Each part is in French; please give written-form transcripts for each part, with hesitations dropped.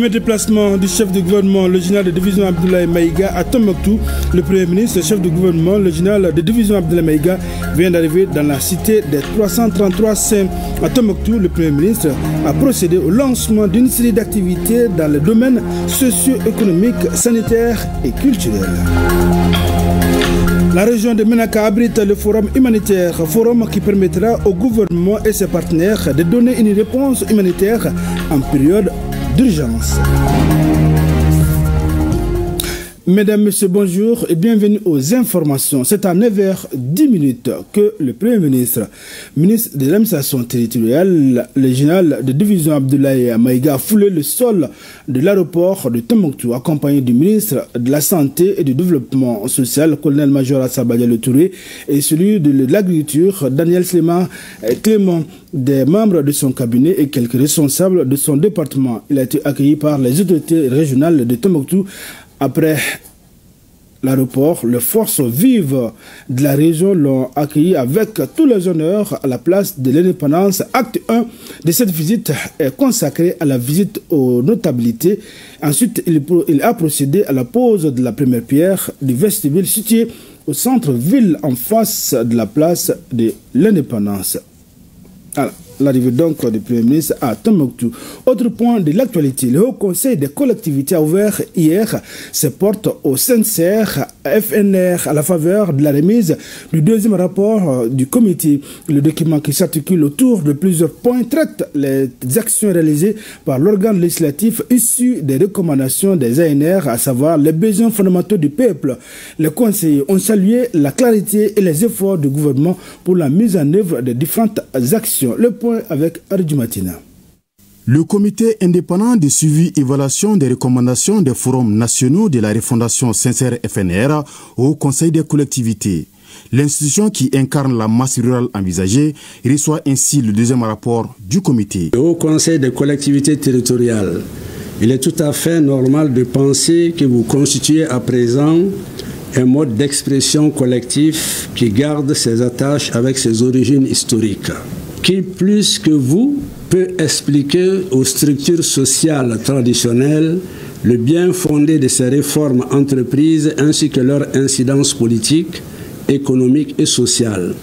Premier déplacement du chef de gouvernement, le général de division Abdoulaye Maïga à Tombouctou. Le Premier ministre, le chef de gouvernement, le général de division Abdoulaye Maïga vient d'arriver dans la cité des 333 Saints. À Tombouctou, le Premier ministre a procédé au lancement d'une série d'activités dans le domaine socio-économique, sanitaire et culturel. La région de Menaka abrite le forum humanitaire, forum qui permettra au gouvernement et ses partenaires de donner une réponse humanitaire en période d'urgence. Mesdames, Messieurs, bonjour et bienvenue aux informations. C'est à 9h10 que le Premier ministre, ministre de l'administration territoriale, le général de division Abdoulaye Maïga a foulé le sol de l'aéroport de Tombouctou, accompagné du ministre de la Santé et du Développement social, colonel-major Assaba Diallo Touré, et celui de l'agriculture, Daniel Clément, des membres de son cabinet et quelques responsables de son département. Il a été accueilli par les autorités régionales de Tombouctou. Après l'aéroport, les forces vives de la région l'ont accueilli avec tous les honneurs à la place de l'indépendance. Acte 1 de cette visite est consacré à la visite aux notabilités. Ensuite, il a procédé à la pose de la première pierre du vestibule situé au centre-ville en face de la place de l'indépendance. Voilà. L'arrivée donc du Premier ministre à Tombouctou. Autre point de l'actualité, le Haut Conseil des collectivités a ouvert hier ses portes au CNCR FNR à la faveur de la remise du deuxième rapport du comité. Le document qui s'articule autour de plusieurs points traite les actions réalisées par l'organe législatif issu des recommandations des ANR, à savoir les besoins fondamentaux du peuple. Les conseillers ont salué la clarité et les efforts du gouvernement pour la mise en œuvre des différentes actions. Le point avec Arjumatina. Le comité indépendant de suivi et évaluation des recommandations des forums nationaux de la refondation sincère FNR au Conseil des collectivités. L'institution qui incarne la masse rurale envisagée reçoit ainsi le deuxième rapport du comité. Au Conseil des collectivités territoriales, il est tout à fait normal de penser que vous constituez à présent un mode d'expression collectif qui garde ses attaches avec ses origines historiques. Qui plus que vous peut expliquer aux structures sociales traditionnelles le bien fondé de ces réformes entreprises ainsi que leur incidence politique, économique et sociale.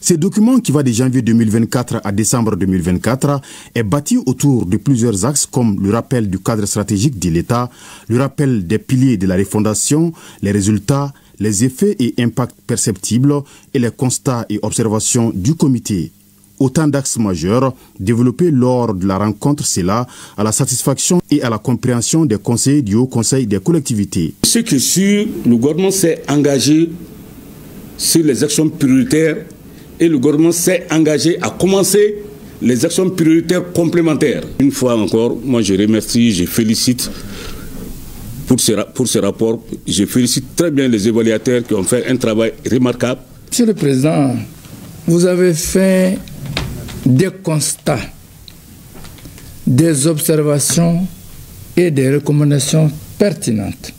Ce document qui va de janvier 2024 à décembre 2024 est bâti autour de plusieurs axes comme le rappel du cadre stratégique de l'État, le rappel des piliers de la refondation, les résultats, les effets et impacts perceptibles et les constats et observations du comité. Autant d'axes majeurs développés lors de la rencontre, c'est là à la satisfaction et à la compréhension des conseillers du Haut Conseil des collectivités. Ce qui est sûr, le gouvernement s'est engagé sur les actions prioritaires et le gouvernement s'est engagé à commencer les actions prioritaires complémentaires. Une fois encore, moi je remercie, je félicite pour ce rapport. Je félicite très bien les évaluateurs qui ont fait un travail remarquable. Monsieur le Président, vous avez fait des constats, des observations et des recommandations pertinentes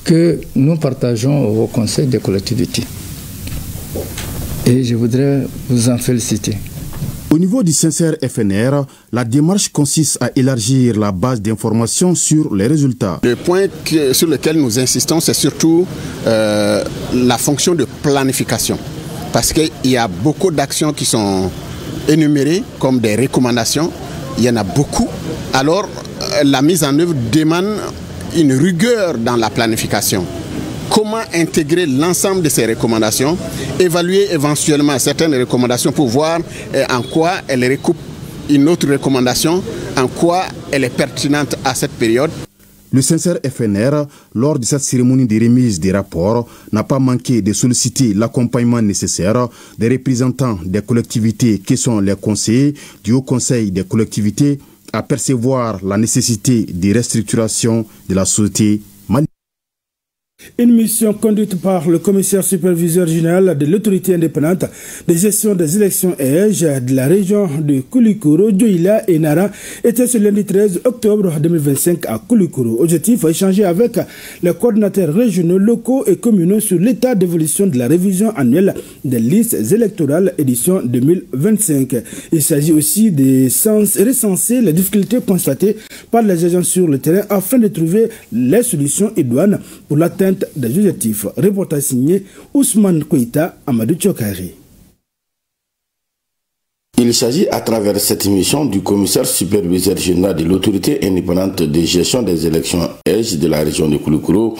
que nous partageons au Conseil des collectivités. Et je voudrais vous en féliciter. Au niveau du sincère FNR, la démarche consiste à élargir la base d'information sur les résultats. Le point sur lequel nous insistons, c'est surtout la fonction de planification. Parce qu'il y a beaucoup d'actions qui sont énumérées comme des recommandations. Il y en a beaucoup. Alors, la mise en œuvre demande une rigueur dans la planification. Comment intégrer l'ensemble de ces recommandations, évaluer éventuellement certaines recommandations pour voir en quoi elles recoupent une autre recommandation, en quoi elle est pertinente à cette période. Le sincère FNR, lors de cette cérémonie de remise des rapports, n'a pas manqué de solliciter l'accompagnement nécessaire des représentants des collectivités qui sont les conseillers du Haut Conseil des collectivités à percevoir la nécessité de restructuration de la société malienne. Une mission conduite par le commissaire superviseur général de l'autorité indépendante de gestion des élections de la région de Koulikoro, Dioïla et Nara était ce lundi 13 octobre 2025 à Koulikoro. Objectif, échanger avec les coordinateurs régionaux, locaux et communaux sur l'état d'évolution de la révision annuelle des listes électorales édition 2025. Il s'agit aussi de recenser les difficultés constatées par les agents sur le terrain afin de trouver les solutions idoines pour l'atteinte des objectifs. Reportage signé Ousmane Koïta, Amadou Tchokari. Il s'agit à travers cette mission du commissaire superviseur général de l'autorité indépendante de gestion des élections de la région de Koulikoro,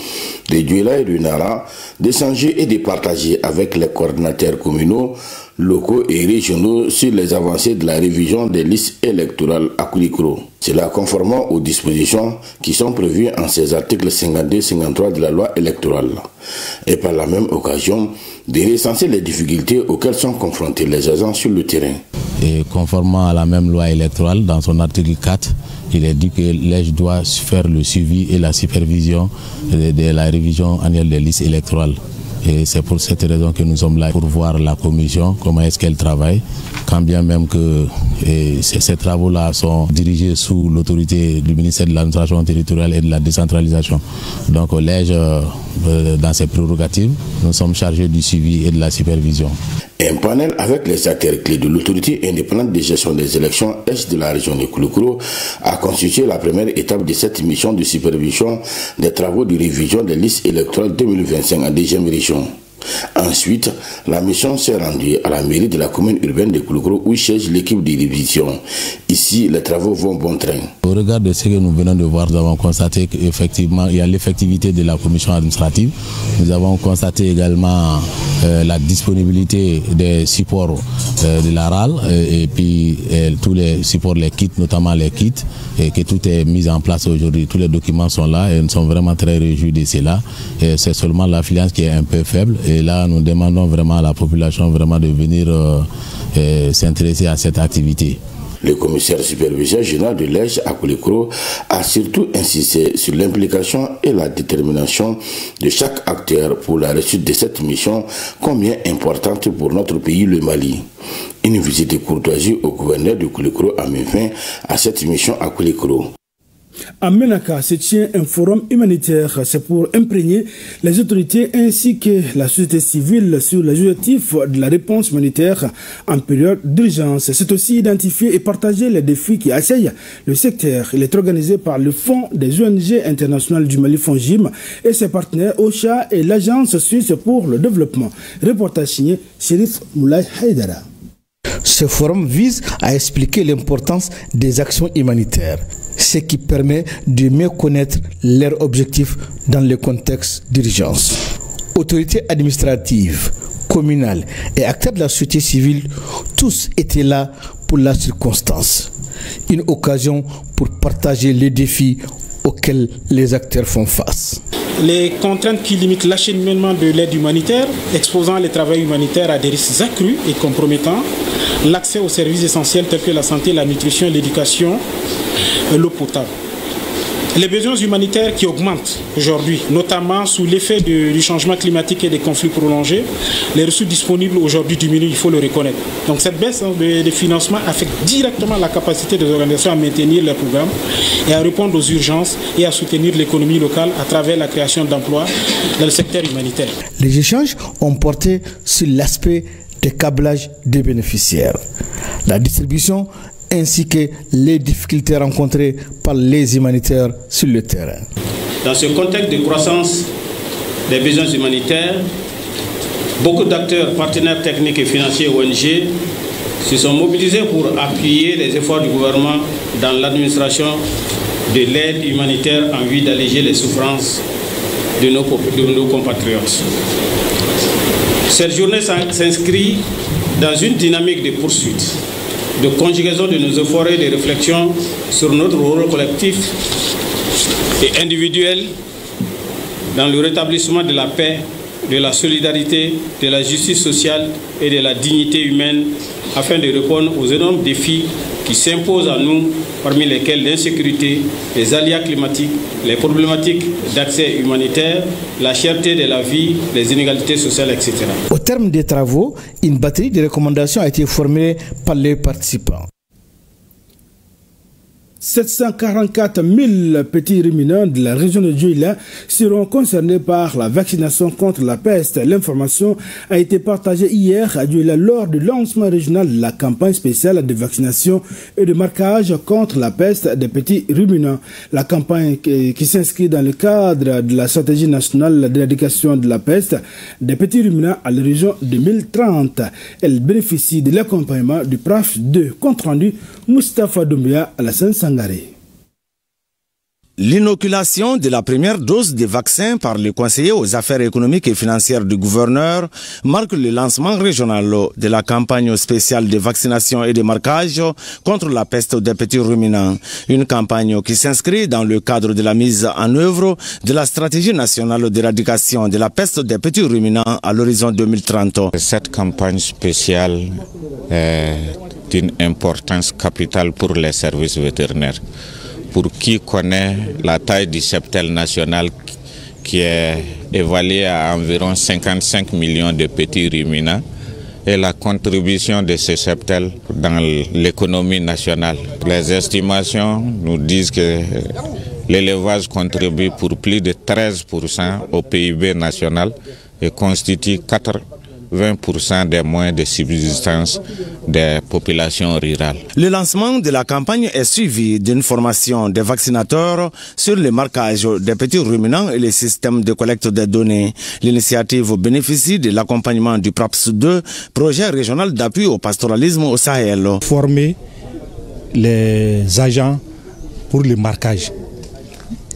de Dioïla et de Nara, d'échanger et de partager avec les coordinateurs communaux, locaux et régionaux sur les avancées de la révision des listes électorales à Koulikoro. Cela conformément aux dispositions qui sont prévues en ces articles 52-53 de la loi électorale. Et par la même occasion, de recenser les difficultés auxquelles sont confrontés les agents sur le terrain. Et conformément à la même loi électorale, dans son article 4, il est dit que l'EJ doit faire le suivi et la supervision de la révision annuelle des listes électorales. Et c'est pour cette raison que nous sommes là pour voir la commission, comment est-ce qu'elle travaille, quand bien même que ces travaux-là sont dirigés sous l'autorité du ministère de l'administration territoriale et de la décentralisation. Donc l'EJ, dans ses prérogatives, nous sommes chargés du suivi et de la supervision. Un panel avec les acteurs clés de l'autorité indépendante de gestion des élections de la région de Koulikoro a constitué la première étape de cette mission de supervision des travaux de révision des listes électorales 2025 en deuxième région. Ensuite, la mission s'est rendue à la mairie de la commune urbaine de Koulikoro où siège l'équipe de révision. Ici, les travaux vont bon train. Au regard de ce que nous venons de voir, nous avons constaté qu'effectivement, il y a l'effectivité de la commission administrative. Nous avons constaté également la disponibilité des supports de la RAL et puis tous les supports, les kits, notamment les kits, et que tout est mis en place aujourd'hui. Tous les documents sont là et nous sommes vraiment très réjouis de cela. C'est seulement l'affluence qui est un peu faible. Et là, nous demandons vraiment à la population vraiment de venir s'intéresser à cette activité. Le commissaire superviseur général de l'EJ à Koulikoro a surtout insisté sur l'implication et la détermination de chaque acteur pour la réussite de cette mission, combien importante pour notre pays, le Mali. Une visite de courtoisie au gouverneur de Koulikoro a mis fin à cette mission à Koulikoro. À Menaka se tient un forum humanitaire. C'est pour imprégner les autorités ainsi que la société civile sur les objectifs de la réponse humanitaire en période d'urgence. C'est aussi identifier et partager les défis qui assaillent le secteur. Il est organisé par le Fonds des ONG internationales du Mali, FONGIM, et ses partenaires OCHA et l'Agence suisse pour le développement. Reportage signé Chérif Moulay Haïdara. Ce forum vise à expliquer l'importance des actions humanitaires, ce qui permet de mieux connaître leurs objectifs dans le contexte d'urgence. Autorités administratives, communales et acteurs de la société civile, tous étaient là pour la circonstance. Une occasion pour partager les défis auxquels les acteurs font face. Les contraintes qui limitent l'acheminement de l'aide humanitaire, exposant les travailleurs humanitaires à des risques accrus et compromettants, l'accès aux services essentiels tels que la santé, la nutrition, l'éducation, l'eau potable. Les besoins humanitaires qui augmentent aujourd'hui, notamment sous l'effet du changement climatique et des conflits prolongés, les ressources disponibles aujourd'hui diminuent, il faut le reconnaître. Donc cette baisse de financement affecte directement la capacité des organisations à maintenir leurs programmes et à répondre aux urgences et à soutenir l'économie locale à travers la création d'emplois dans le secteur humanitaire. Les échanges ont porté sur l'aspect des câblages des bénéficiaires, la distribution ainsi que les difficultés rencontrées par les humanitaires sur le terrain. Dans ce contexte de croissance des besoins humanitaires, beaucoup d'acteurs, partenaires techniques et financiers ONG se sont mobilisés pour appuyer les efforts du gouvernement dans l'administration de l'aide humanitaire en vue d'alléger les souffrances de nos compatriotes. Cette journée s'inscrit dans une dynamique de poursuite, de conjugaison de nos efforts et de réflexion sur notre rôle collectif et individuel dans le rétablissement de la paix, de la solidarité, de la justice sociale et de la dignité humaine afin de répondre aux énormes défis qui s'imposent à nous, parmi lesquels l'insécurité, les aléas climatiques, les problématiques d'accès humanitaire, la cherté de la vie, les inégalités sociales, etc. Au terme des travaux, une batterie de recommandations a été formulée par les participants. 744 000 petits ruminants de la région de Dioula seront concernés par la vaccination contre la peste. L'information a été partagée hier à Dioula lors du lancement régional de la campagne spéciale de vaccination et de marquage contre la peste des petits ruminants. La campagne qui s'inscrit dans le cadre de la stratégie nationale d'éradication de la peste des petits ruminants à l'horizon 2030. Elle bénéficie de l'accompagnement du PRAF 2. Compte rendu Moustapha Doumbia à la Seine-Sangare. L'inoculation de la première dose des vaccins par le conseiller aux affaires économiques et financières du gouverneur marque le lancement régional de la campagne spéciale de vaccination et de marquage contre la peste des petits ruminants. Une campagne qui s'inscrit dans le cadre de la mise en œuvre de la stratégie nationale d'éradication de la peste des petits ruminants à l'horizon 2030. Cette campagne spéciale est d'une importance capitale pour les services vétérinaires. Pour qui connaît la taille du cheptel national qui est évalué à environ 55 millions de petits ruminants et la contribution de ce cheptel dans l'économie nationale. Les estimations nous disent que l'élevage contribue pour plus de 13% au PIB national et constitue 20% des moyens de subsistance des populations rurales. Le lancement de la campagne est suivi d'une formation des vaccinateurs sur le marquage des petits ruminants et les systèmes de collecte des données. L'initiative bénéficie de l'accompagnement du PRAPS 2, projet régional d'appui au pastoralisme au Sahel. Former les agents pour le marquage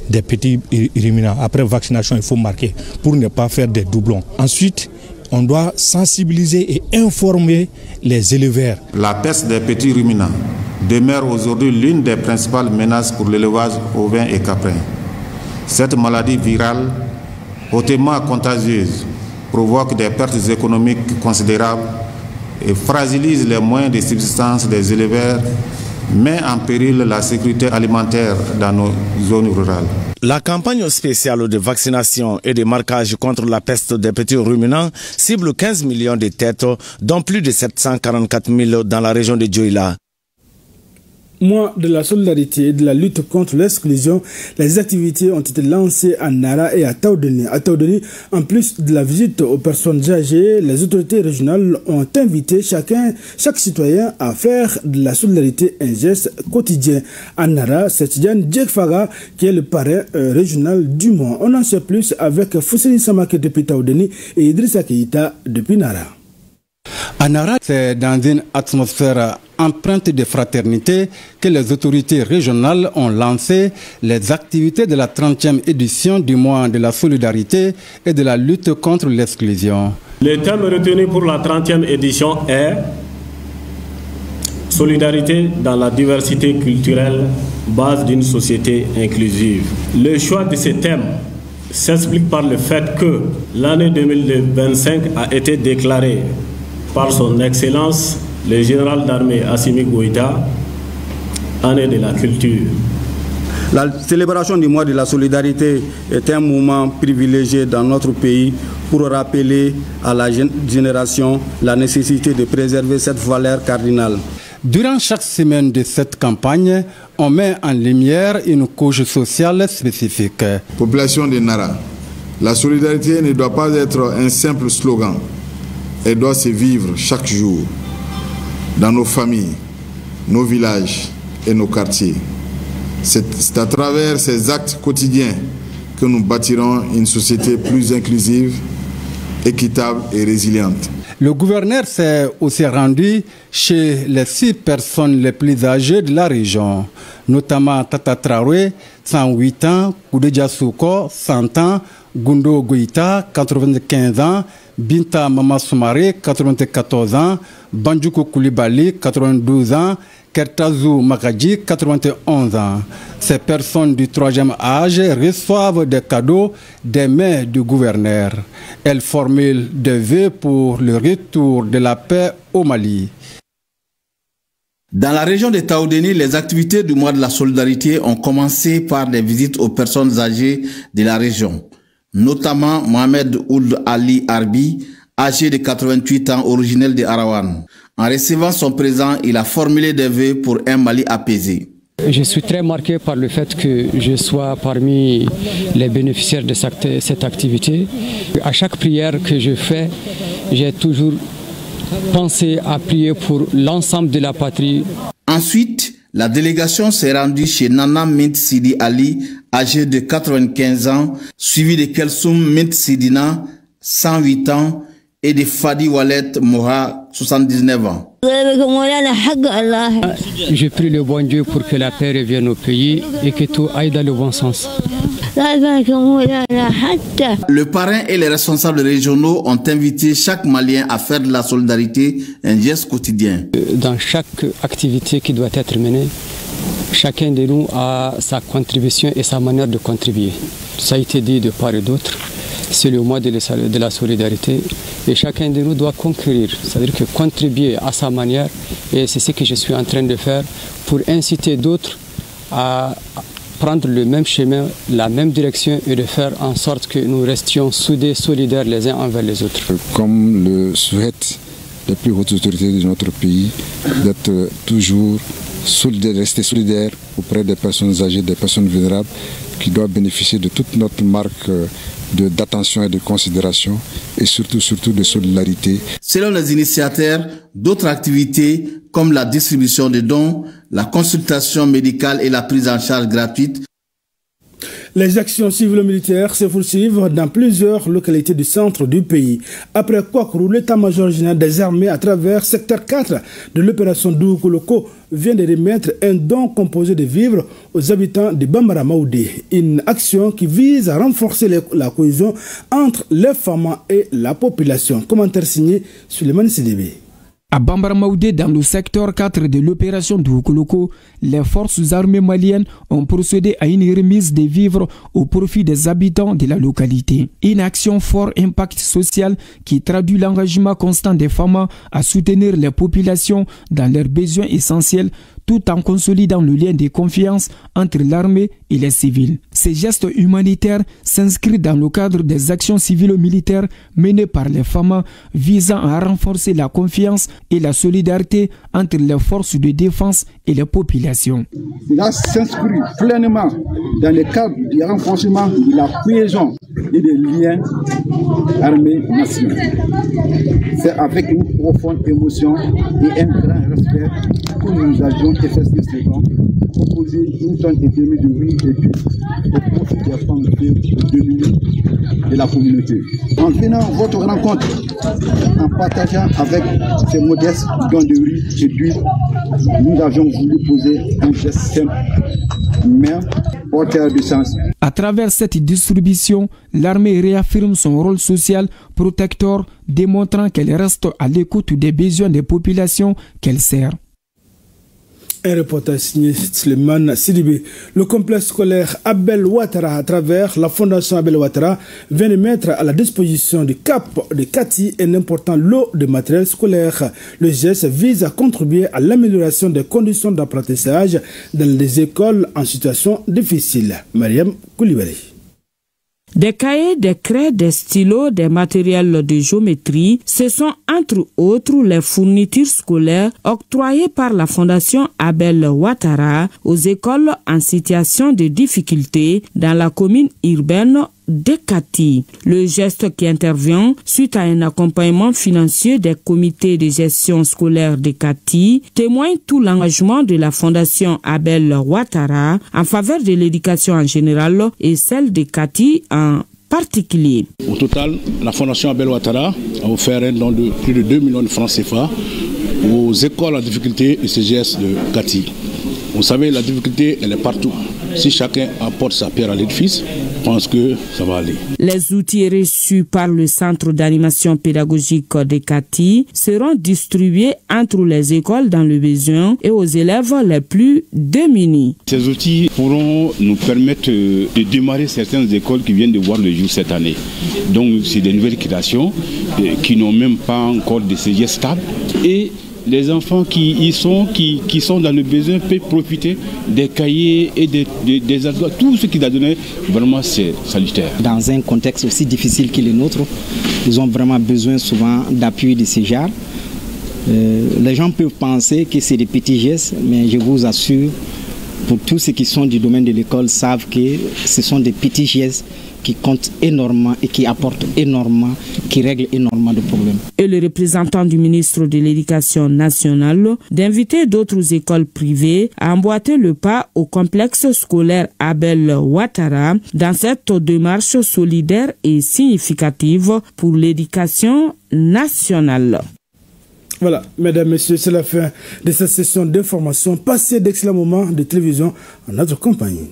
des petits ruminants. Après vaccination, il faut marquer pour ne pas faire des doublons. Ensuite, on doit sensibiliser et informer les éleveurs. La peste des petits ruminants demeure aujourd'hui l'une des principales menaces pour l'élevage ovin et caprin. Cette maladie virale, hautement contagieuse, provoque des pertes économiques considérables et fragilise les moyens de subsistance des éleveurs, met en péril la sécurité alimentaire dans nos zones rurales. La campagne spéciale de vaccination et de marquage contre la peste des petits ruminants cible 15 millions de têtes, dont plus de 744 000 dans la région de Dioula. Mois de la solidarité et de la lutte contre l'exclusion, les activités ont été lancées à Nara et à Taoudeni. À Taoudeni, en plus de la visite aux personnes âgées, les autorités régionales ont invité chaque citoyen à faire de la solidarité un geste quotidien. À Nara, c'est Tidiane Djekfaga qui est le parrain régional du mois. On en sait plus avec Foussini Samake depuis Taoudeni et Idrissa Keïta depuis Nara. À Nara, c'est dans une atmosphère empreinte de fraternité que les autorités régionales ont lancé les activités de la 30e édition du mois de la solidarité et de la lutte contre l'exclusion. Le thème retenu pour la 30e édition est Solidarité dans la diversité culturelle, base d'une société inclusive. Le choix de ce thème s'explique par le fait que l'année 2025 a été déclarée par son Excellence le général d'armée Assimi Goïta, année de la culture. La célébration du mois de la solidarité est un moment privilégié dans notre pays pour rappeler à la génération la nécessité de préserver cette valeur cardinale. Durant chaque semaine de cette campagne, on met en lumière une couche sociale spécifique. Population de Nara, la solidarité ne doit pas être un simple slogan. Elle doit se vivre chaque jour dans nos familles, nos villages et nos quartiers. C'est à travers ces actes quotidiens que nous bâtirons une société plus inclusive, équitable et résiliente. Le gouverneur s'est aussi rendu chez les 6 personnes les plus âgées de la région, notamment Tata Traoré, 108 ans, Koudeja Souko, 100 ans, Gundo Goïta, 95 ans, Binta Mama Soumaré, 94 ans, Bandjuko Koulibaly, 92 ans, Kertazou Makadji, 91 ans. Ces personnes du 3e âge reçoivent des cadeaux des mains du gouverneur. Elles formulent des vœux pour le retour de la paix au Mali. Dans la région de Taoudéni, les activités du mois de la solidarité ont commencé par des visites aux personnes âgées de la région, notamment Mohamed Ould Ali Arbi, âgé de 88 ans, originaire de Arawan. En recevant son présent, il a formulé des vœux pour un Mali apaisé. Je suis très marqué par le fait que je sois parmi les bénéficiaires de cette activité. À chaque prière que je fais, j'ai toujours pensé à prier pour l'ensemble de la patrie. Ensuite, la délégation s'est rendue chez Nana Mint Sidi Ali, âgé de 95 ans, suivi de Kelsoum Mint Sidina, 108 ans, et de Fadi Walet Moha, 79 ans. Je prie le bon Dieu pour que la paix revienne au pays et que tout aille dans le bon sens. Le parrain et les responsables régionaux ont invité chaque Malien à faire de la solidarité un geste quotidien. Dans chaque activité qui doit être menée, chacun de nous a sa contribution et sa manière de contribuer. Ça a été dit de part et d'autre. C'est le mois de la solidarité et chacun de nous doit concourir, c'est-à-dire que contribuer à sa manière, et c'est ce que je suis en train de faire pour inciter d'autres à prendre le même chemin, la même direction et de faire en sorte que nous restions soudés, solidaires les uns envers les autres. Comme le souhaitent les plus hautes autorités de notre pays, d'être toujours solidaires, rester solidaires auprès des personnes âgées, des personnes vulnérables qui doivent bénéficier de toute notre marque d'attention et de considération et surtout de solidarité. Selon les initiateurs, d'autres activités comme la distribution de dons, la consultation médicale et la prise en charge gratuite. Les actions civilo-militaires se poursuivent dans plusieurs localités du centre du pays. Après Kouakourou, l'état-major général des armées à travers secteur 4 de l'opération Doukoloko vient de remettre un don composé de vivres aux habitants de Bambara Maoudé. Une action qui vise à renforcer la cohésion entre les femmes et la population. Commentaire signé Suleiman Sidibé. À Bambara Maoudé, dans le secteur 4 de l'opération Doukoloko, les forces armées maliennes ont procédé à une remise des vivres au profit des habitants de la localité. Une action fort impact social qui traduit l'engagement constant des femmes à soutenir les populations dans leurs besoins essentiels tout en consolidant le lien de confiance entre l'armée et les civils. Ces gestes humanitaires s'inscrivent dans le cadre des actions civilo-militaires menées par les femmes visant à renforcer la confiance et la solidarité entre les forces de défense et les populations. Cela s'inscrit pleinement dans le cadre du renforcement de la cohésion et des liens armée-nation. C'est avec une profonde émotion et un grand respect que nous avions effectué ce don, proposer 1,5 tonne de riz et puis au profit des femmes démunies de la communauté. En venant à votre rencontre, en partageant avec ces modestes dons de riz et d'huile, nous avions voulu poser un geste simple, mais porteur de sens. À travers cette distribution, l'armée réaffirme son rôle social protecteur, démontrant qu'elle reste à l'écoute des besoins des populations qu'elle sert. Un reportage signé Suleiman Sidibé. Le complexe scolaire Abel Ouattara, à travers la fondation Abel Ouattara, vient de mettre à la disposition du CAP de Kati un important lot de matériel scolaire. Le geste vise à contribuer à l'amélioration des conditions d'apprentissage dans les écoles en situation difficile. Mariam Koulibaly. Des cahiers, des craies, des stylos, des matériels de géométrie, ce sont entre autres les fournitures scolaires octroyées par la Fondation Abel Ouattara aux écoles en situation de difficulté dans la commune urbaine de Kati. Le geste qui intervient suite à un accompagnement financier des comités de gestion scolaire de Kati témoigne tout l'engagement de la Fondation Abel Ouattara en faveur de l'éducation en général et celle de Kati en particulier. Au total, la Fondation Abel Ouattara a offert un don de plus de 2 millions de francs CFA aux écoles en difficulté et CGS de Kati. Vous savez, la difficulté, elle est partout. Si chacun apporte sa pierre à l'édifice, je pense que ça va aller. Les outils reçus par le Centre d'animation pédagogique de Kati seront distribués entre les écoles dans le besoin et aux élèves les plus démunis. Ces outils pourront nous permettre de démarrer certaines écoles qui viennent de voir le jour cette année. Donc, c'est des nouvelles créations qui n'ont même pas encore de CGS stable. Et les enfants qui sont dans le besoin peuvent profiter des cahiers et des alcool. Tout ce qu'il a donné, vraiment, c'est salutaire. Dans un contexte aussi difficile que le nôtre, ils ont vraiment besoin souvent d'appui de ces genres. Les gens peuvent penser que c'est des petits gestes, mais je vous assure, pour tous ceux qui sont du domaine de l'école savent que ce sont des petits gestes qui comptent énormément et qui apportent énormément, qui règlent énormément de problèmes. Et le représentant du ministre de l'Éducation nationale d'inviter d'autres écoles privées à emboîter le pas au complexe scolaire Abel Ouattara dans cette démarche solidaire et significative pour l'éducation nationale. Voilà, mesdames, messieurs, c'est la fin de cette session d'information. Passez d'excellents moments de télévision en notre compagnie.